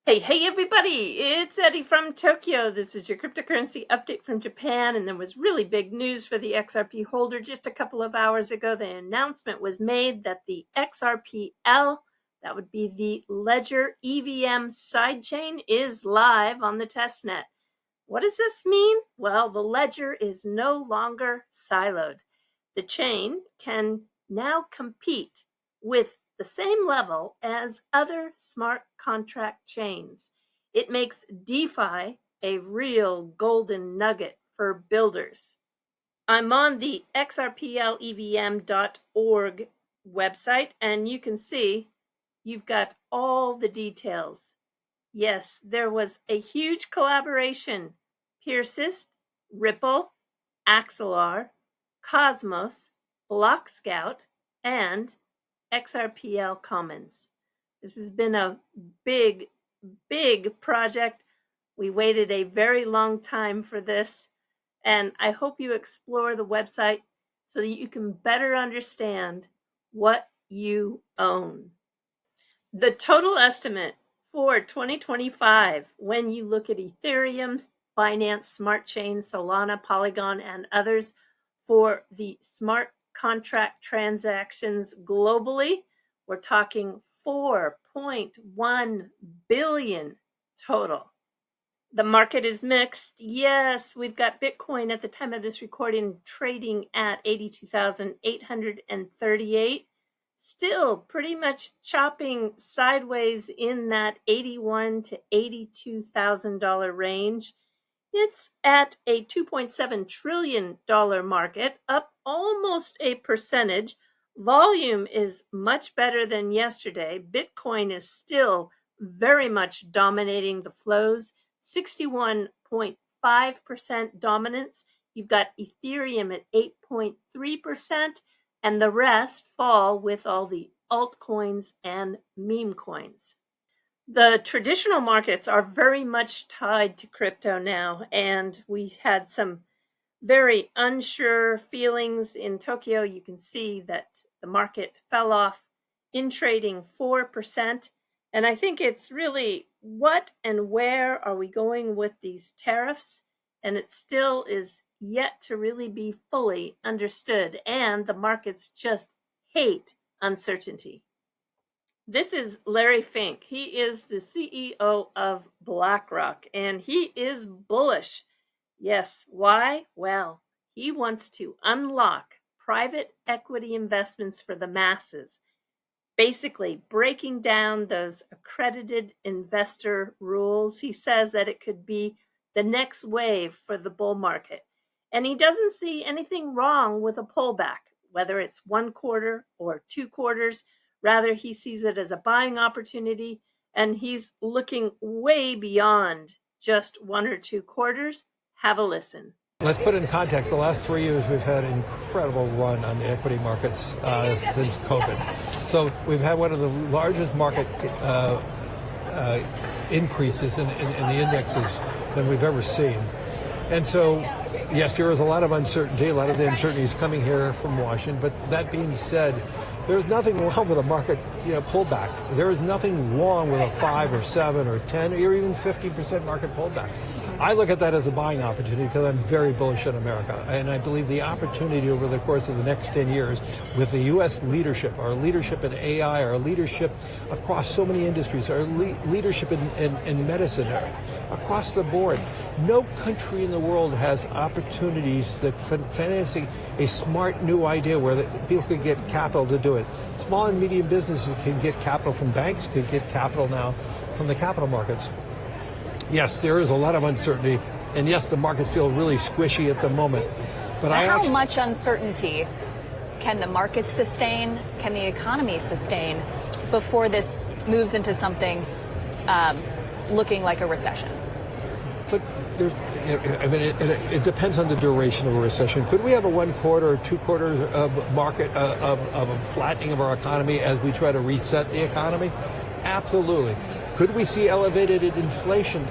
Hey everybody, it's Eddie from Tokyo. This is your cryptocurrency update from Japan, and there was really big news for the XRP holder just a couple of hours ago. The announcement was made that the XRPL, that would be the Ledger EVM sidechain, is live on the testnet. What does this mean? Well, the ledger is no longer siloed. The chain can now compete with the same level as other smart contract chains. It makes DeFi a real golden nugget for builders. I'm on the XRPLEVM.org website, and you can see you've got all the details. Yes, there was a huge collaboration. Persist, Ripple, Axelar, Cosmos, Block Scout, and XRPL Commons. This has been a big project. We waited a very long time for this, and I hope you explore the website so that you can better understand what you own. The total estimate for 2025, when you look at Ethereum, Binance Smart Chain, Solana, Polygon, and others, for the smart contract transactions globally, we're talking 4.1 billion total. The market is mixed. Yes, we've got Bitcoin at the time of this recording trading at 82,838. Still pretty much chopping sideways in that $81,000 to $82,000 range. It's at a $2.7 trillion market, up almost a percentage. Volume is much better than yesterday. Bitcoin is still very much dominating the flows, 61.5% dominance. You've got Ethereum at 8.3%. And the rest fall with all the altcoins and meme coins. The traditional markets are very much tied to crypto now, and we had some very unsure feelings in Tokyo. You can see that the market fell off in trading 4%. And I think it's really what and where are we going with these tariffs? And it still is yet to really be fully understood, and the markets just hate uncertainty. This is Larry Fink. He is the CEO of BlackRock, and he is bullish. Yes, why? Well, he wants to unlock private equity investments for the masses, basically breaking down those accredited investor rules. He says that it could be the next wave for the bull market. And he doesn't see anything wrong with a pullback, whether it's 1 quarter or 2 quarters. Rather, he sees it as a buying opportunity, and he's looking way beyond just 1 or 2 quarters. Have a listen. Let's put it in context. The last 3 years, we've had an incredible run on the equity markets since COVID. So we've had one of the largest market increases in the indexes than we've ever seen. And so, yes, there is a lot of uncertainty. A lot of the uncertainty is coming here from Washington. But that being said, there's nothing wrong with a market pullback. There is nothing wrong with a 5 or 7 or 10 or even 50% market pullback. I look at that as a buying opportunity because I'm very bullish on America. And I believe the opportunity over the course of the next 10 years with the U.S. leadership, our leadership in AI, our leadership across so many industries, our leadership in medicine, across the board. No country in the world has opportunities that financing a smart new idea where people can get capital to do it. Small and medium businesses can get capital from banks, can get capital now from the capital markets. Yes, there is a lot of uncertainty, and yes, the markets feel really squishy at the moment. But how much uncertainty can the markets sustain, can the economy sustain before this moves into something looking like a recession? But it depends on the duration of a recession. Could we have a 1 quarter or 2 quarters of market of a flattening of our economy as we try to reset the economy? Absolutely. Could we see elevated inflation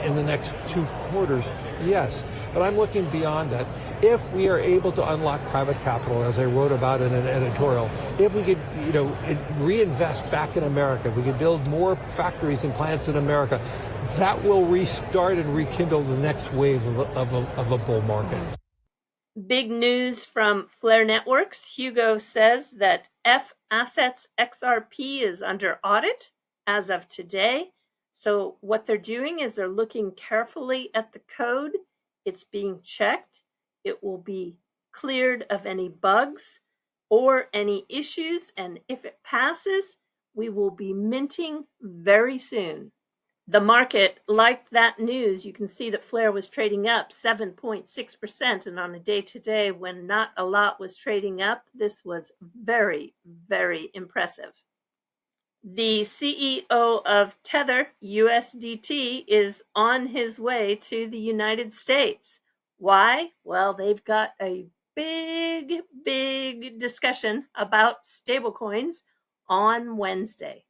in the next 2 quarters? Yes. But I'm looking beyond that. if we are able to unlock private capital, as I wrote about in an editorial, if we could, reinvest back in America, we could build more factories and plants in America, that will restart and rekindle the next wave of a bull market. Big news from Flare Networks. Hugo says that F Assets XRP is under audit as of today. So what they're doing is they're looking carefully at the code. It's being checked. It will be cleared of any bugs or any issues. And if it passes, we will be minting very soon. The market liked that news. You can see that Flare was trading up 7.6%, and on a day-to-day when not a lot was trading up, this was very, very impressive. The CEO of Tether, USDT, is on his way to the United States. Why? Well, they've got a big, big discussion about stablecoins on Wednesday.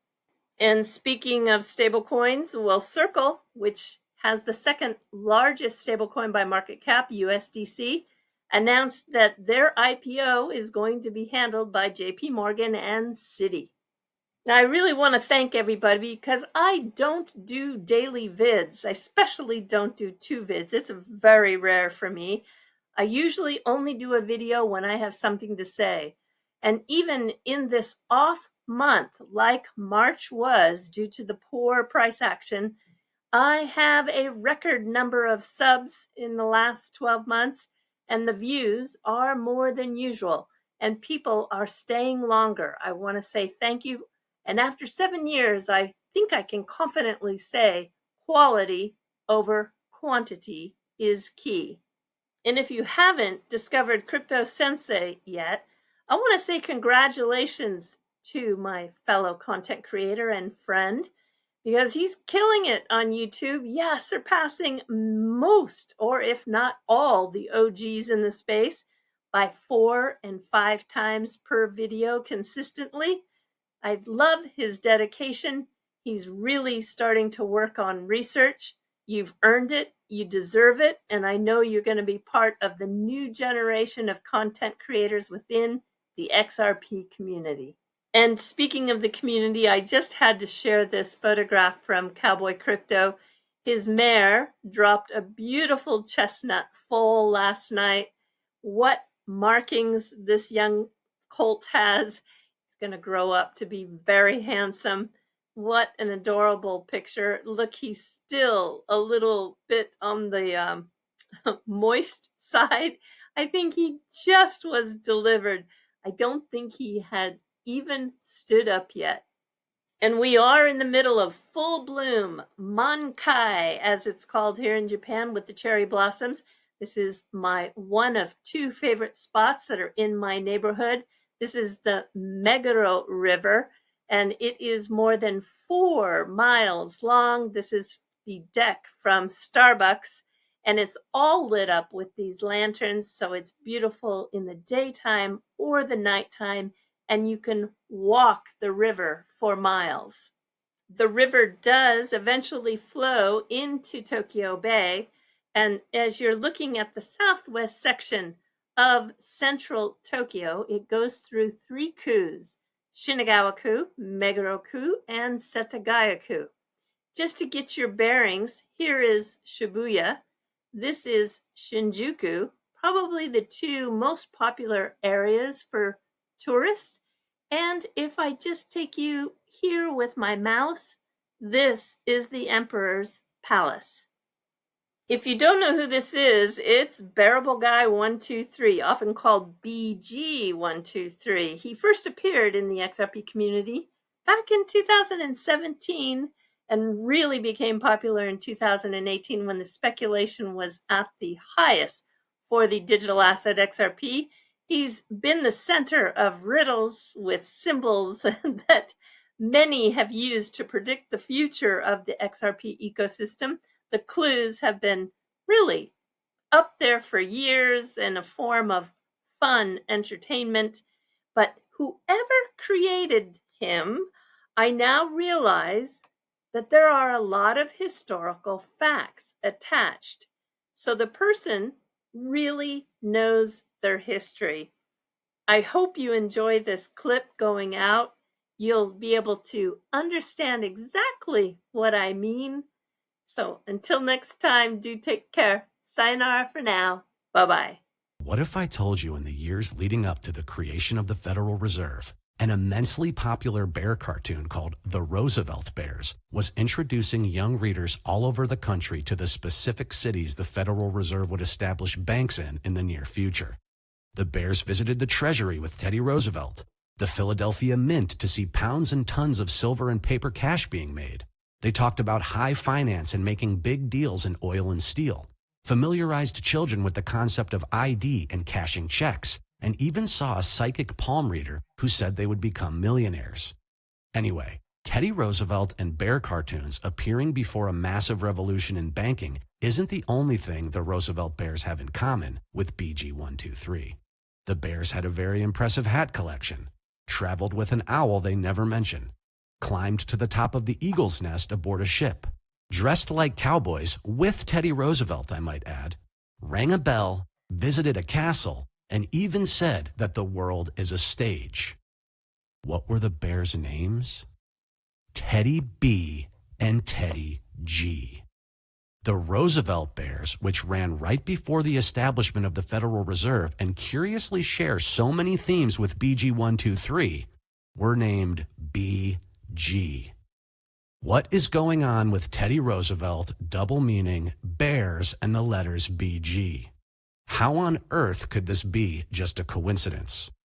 And speaking of stablecoins, well, Circle, which has the second largest stablecoin by market cap, USDC, announced that their IPO is going to be handled by JP Morgan and Citi. Now, I really want to thank everybody because I don't do daily vids. I especially don't do 2 vids. It's very rare for me. I usually only do a video when I have something to say. And even in this off month, like March was due to the poor price action, I have a record number of subs in the last 12 months, and the views are more than usual, and people are staying longer. I want to say thank you. And after 7 years, I think I can confidently say quality over quantity is key. And if you haven't discovered Crypto Sensei yet, I want to say congratulations to my fellow content creator and friend, because he's killing it on YouTube. Yeah, surpassing most, or if not all, the OGs in the space by 4 and 5 times per video consistently. I love his dedication. He's really starting to work on research. You've earned it, you deserve it, and I know you're going to be part of the new generation of content creators within the XRP community. And speaking of the community, I just had to share this photograph from Cowboy Crypto. His mare dropped a beautiful chestnut foal last night. What markings this young colt has. He's going to grow up to be very handsome. What an adorable picture. Look, he's still a little bit on the moist side. I think he just was delivered. I don't think he had even stood up yet. And we are in the middle of full bloom, Mankai, as it's called here in Japan, with the cherry blossoms. This is my one of 2 favorite spots that are in my neighborhood. This is the Meguro River, and it is more than 4 miles long. This is the deck from Starbucks, and it's all lit up with these lanterns, so it's beautiful in the daytime or the nighttime, and you can walk the river for miles. The river does eventually flow into Tokyo Bay, and as you're looking at the southwest section of central Tokyo, it goes through 3 kus: Shinagawa-ku, Meguro-ku, and Setagaya-ku. Just to get your bearings, here is Shibuya. This is Shinjuku, probably the 2 most popular areas for tourists. And if I just take you here with my mouse, this is the Emperor's Palace. If you don't know who this is, it's Bearable Guy 123, often called BG123. He first appeared in the XRP community back in 2017 and really became popular in 2018 when the speculation was at the highest for the digital asset XRP. He's been the center of riddles with symbols that many have used to predict the future of the XRP ecosystem. The clues have been really up there for years in a form of fun entertainment. But whoever created him, I now realize that there are a lot of historical facts attached. So the person really knows their history. I hope you enjoy this clip going out. You'll be able to understand exactly what I mean. So until next time, do take care. Sayonara for now. Bye-bye. What if I told you in the years leading up to the creation of the Federal Reserve, an immensely popular bear cartoon called The Roosevelt Bears was introducing young readers all over the country to the specific cities the Federal Reserve would establish banks in the near future? The Bears visited the Treasury with Teddy Roosevelt, the Philadelphia Mint to see pounds and tons of silver and paper cash being made. They talked about high finance and making big deals in oil and steel, familiarized children with the concept of ID and cashing checks, and even saw a psychic palm reader who said they would become millionaires. Anyway, Teddy Roosevelt and bear cartoons appearing before a massive revolution in banking isn't the only thing the Roosevelt Bears have in common with BG123. The Bears had a very impressive hat collection, traveled with an owl they never mention, climbed to the top of the eagle's nest aboard a ship, dressed like cowboys with Teddy Roosevelt, I might add, rang a bell, visited a castle, and even said that the world is a stage. What were the Bears' names? Teddy B and Teddy G. The Roosevelt Bears, which ran right before the establishment of the Federal Reserve and curiously share so many themes with BG123, were named BG. What is going on with Teddy Roosevelt, double meaning, bears, and the letters BG? How on earth could this be just a coincidence?